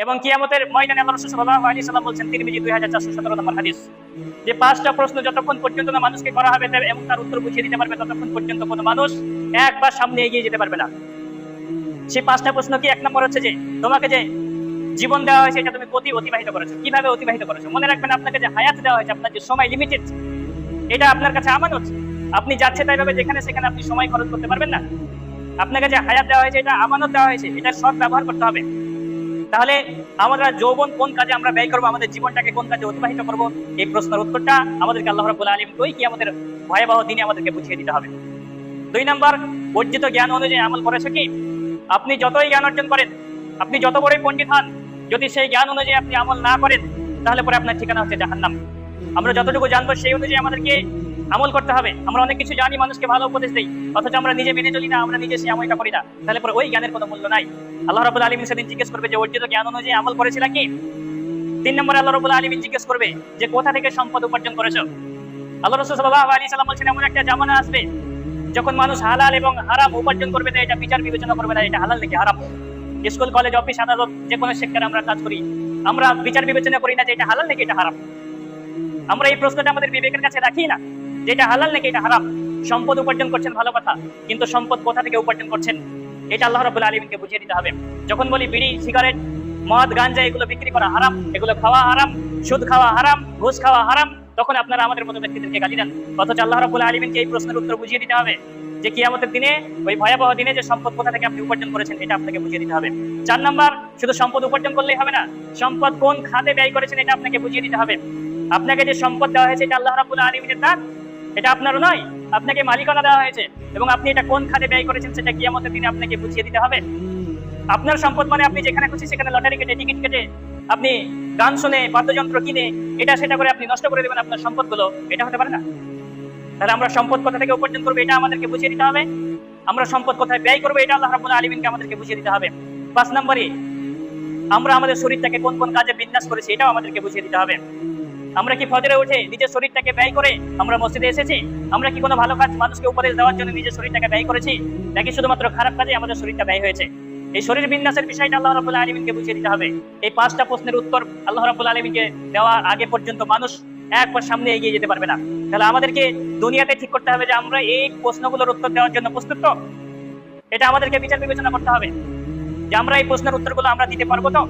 এবং কিয়ামতের ময়দানে আল্লাহ রাসূল সাল্লাল্লাহু আলাইহি সাল্লাম বলেছেন, তিরমিজি 2417 নম্বর হাদিস, যে 5টা প্রশ্ন যতক্ষণ পর্যন্ত না মানুষকে করা হবে এবং তার উত্তর বুঝিয়ে দিতে পারবে, ততক্ষণ পর্যন্ত কোনো মানুষ একবার সামনে এগিয়ে যেতে পারবে না। সেই 5টা প্রশ্ন কি? 1 নম্বর হচ্ছে যে তোমাকে যে জীবন দেওয়া হয়েছে এটা তুমি অতিবাহিত করেছো, কিভাবে অতিবাহিত করেছো। মনে রাখবেন, আপনাকে যে হায়াত দেওয়া হয়েছে, আপনার যে সময় লিমিটেড, এটা আপনার কাছে আমানত। আপনি যাচ্ছে তাই ভাবে যেখানে সেখানে আপনি সময় খরচ করতে পারবেন না। আপনাকে যে হায়াত দেওয়া হয়েছে, এটা আমানত দেওয়া হয়েছে, এটা সৎ ব্যবহার করতে হবে। তাহলে আমরা যৌবন কোন কাজে আমরা ব্যয় করবো, আমাদের জীবনটাকে কোন কাজে অতিবাহিত করব, এই প্রশ্নের উত্তরটা আমাদেরকে আল্লাহ রাব্বুল আলামিন ওই কিয়ামতের ভয়াবহ দিনে আমাদেরকে বুঝিয়ে দিতে হবে। 2 নম্বর, অর্জিত জ্ঞান অনুযায়ী আমল করেছো কি? আপনি যতই জ্ঞান অর্জন করেন, আপনি যত বড়ই পণ্ডিত হন, যদি সেই জ্ঞান অনুযায়ী আপনি আমল না করেন, তাহলে পরে আপনার ঠিকানা হচ্ছে জাহান্নাম। আমরা যতটুকু জানবো সেই অনুযায়ী আমাদেরকে আমল করতে হবে। আমরা অনেক কিছু জানি, মানুষকে ভালো উপদেশ দেই, অথচ আমরা নিজে মেনে চলি না, আমরা নিজে সেই আমলটা করি না, তাহলে পরে ওই জ্ঞানের কোনো মূল্য নাই। আল্লাহ রাব্বুল আলামিন সেদিন জিজ্ঞেস করবে যে অর্জিত জ্ঞান অনুযায়ী আমল করেছিলা কি? 3 নম্বরে আল্লাহ রাব্বুল আলামিন জিজ্ঞেস করবে যে কোথা থেকে সম্পদ উপার্জন করেছো। আল্লাহ রাসূল সাল্লাল্লাহু আলাইহি সাল্লাম বলেছেন, এমন একটা জামানা আসবে যখন মানুষ হালাল এবং হারাম উপার্জন করবে না, এটা বিচার বিবেচনা করবে না এটা হালাল নাকি হারাম। স্কুল, কলেজ, অফিস, আদালত, যে কোনো সেক্টরে আমরা কাজ করি, আমরা বিচার বিবেচনা করি না যে এটা হালাল নাকি এটা হারাম। আমরা এই প্রশ্নটা আমাদের বিবেকের কাছে রাখি না যে এটা হালাল নাকি এটা হারাম। সম্পদ উপার্জন করছেন ভালো কথা, কিন্তু সম্পদ কোথা থেকে উপার্জন করছেন এটা আল্লাহ রাব্বুল আলামিনকে বুঝিয়ে দিতে হবে। যখন বলি বিড়ি, সিগারেট, মদ, গাঞ্জা এগুলো বিক্রি করা হারাম, এগুলো খাওয়া হারাম, সুদ খাওয়া হারাম, ঘুষ খাওয়া হারাম, তখন আপনারা আমাদের মতো ব্যক্তিদেরকে গালি দেন। অথচ আল্লাহ রাব্বুল আলামিনকে এই প্রশ্নের উত্তর বুঝিয়ে দিতে হবে যে কিয়ামতের দিনে, ওই ভয়াবহ দিনে, যে সম্পদ কোথা থেকে আপনি উপার্জন করেছেন এটা আপনাকে বুঝিয়ে দিতে হবে। 4 নম্বর, শুধু সম্পদ উপার্জন করলেই হবে না, সম্পদ কোন খাতে ব্যয় করেছেন এটা আপনাকে বুঝিয়ে দিতে হবে। আপনাকে যে সম্পদ দেওয়া হয়েছে এটা আল্লাহ রাব্বুল আলামিনের দান, এটা আপনারও নয়, আপনাকে মালিকানা দেওয়া হয়েছে, এবং আপনি এটা কোন খাতে ব্যয় করেছেন সেটা কিয়ামতের দিনে আপনাকে বুঝিয়ে দিতে হবে। আপনার সম্পদ মানে আপনি যেখানে খুশি সেখানে লটারি কেটে, টিকিট কেটে, আপনি গান শুনে, বাদ্যযন্ত্র কিনে, এটা সেটা করে আপনি নষ্ট করে দেবেন আপনার সম্পদগুলো, এটা হতে পারে না। তাহলে আমরা সম্পদ কোথা থেকে উপার্জন করবো এটা আমাদেরকে বুঝিয়ে দিতে হবে। আমরা সম্পদ কোথায় ব্যয় করবো এটা আল্লাহ রাব্বুল আলামিনকে আমাদেরকে বুঝিয়ে দিতে হবে। 5 নম্বরে, আমরা আমাদের শরীরটাকে কোন কোন কাজে বিন্যাস করেছি এটাও আমাদেরকে বুঝিয়ে দিতে হবে। আমরা কি ফজরে উঠে নিজের শরীরটাকে ব্যয় করে আমরা মসজিদে এসেছি? আমরা কি কোনো ভালো কাজ মানুষকে উপদেশ দেওয়ার জন্য নিজের শরীরটাকে ব্যয় করেছি, নাকি শুধুমাত্র খারাপ কাজে আমাদের শরীরটা ব্যয় হয়েছে? এই শরীর বিন্যাসের বিষয়টা আল্লাহ রাব্বুল আলামিনকে বুঝিয়ে দিতে হবে। এই 5টা প্রশ্নের উত্তর আল্লাহ রাব্বুল আলামিনকে দেওয়ার আগে পর্যন্ত মানুষ একবার সামনে এগিয়ে যেতে পারবে না। তাহলে আমাদেরকে দুনিয়াতে ঠিক করতে হবে যে আমরা এই প্রশ্নগুলোর উত্তর দেওয়ার জন্য প্রস্তুত তো। এটা আমাদেরকে বিচার বিবেচনা করতে হবে যে আমরা এই প্রশ্নের উত্তরগুলো আমরা দিতে পারবো তো।